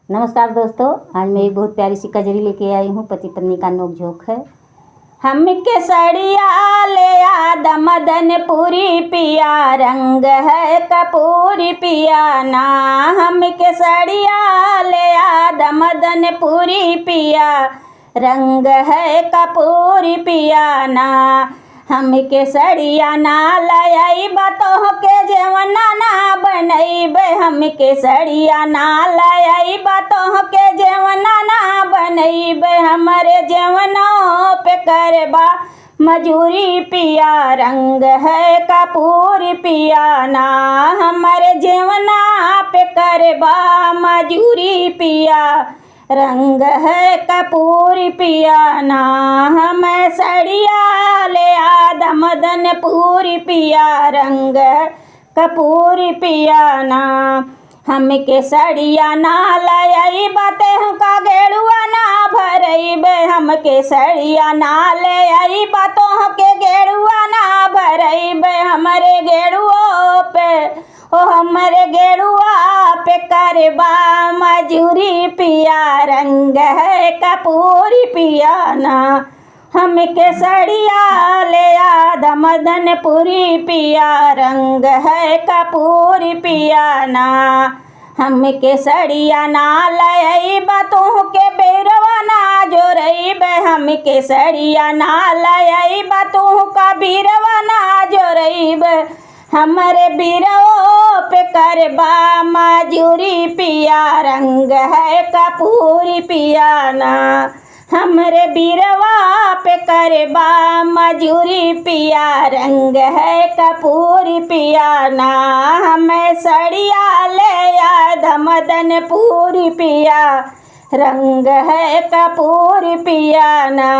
नमस्कार दोस्तों, आज मैं एक बहुत प्यारी सी कजरी लेके आई हूँ। पति पत्नी का नोक-झोंक है। हम केसरिया ले आद मदन पूरी पिया, रंग है कपूरी पिया ना। हम केसरिया ले आद मदन पूरी पिया, रंग है कपूरी पिया ना। हम केसरिया ना लई बतोह के जेवना ना बनैबे। हम केसरिया ना लई बतोह के जेवना ना बनैबे। हमारे जेवनों पे करबा मजूरी पिया, रंग है कपूरी पिया ना। हमारे जेवना पे करबा मजूरी पिया, रंग है कपूरी पिया ना। हमें सड़िया ले आद मदन पूरी पिया, रंग कपूरी पिया ना। हम केसरिया ना लई बतेहु का गेड़ुआ ना भरइबे। हम केसरिया ना ले आई बतोह के गेड़ुआ ना भरइबे। हमारे गेड़ुओ पे हमारे गेड़ुआ पे करबा मजूरी पिया, रंग है कपूरी पिया ना। हम केसरिया ले आद मदन पूरी पिया, रंग है कपूरी पिया ना। हम केसरिया ना लई बतोह के बेरवा ना जोरइबे। हम केसरिया ना लई बतोह का बीरवा ना जोरइबे। हमारे बीरवों पे करबा मजूरी पिया, रंग है कपूरी पिया ना। हमरे बीरवा पे करबा मजूरी पिया, रंग है कपूरी पिया ना। हमें सड़िया ले आद मदन पूरी पिया, रंग है कपूरी पिया ना।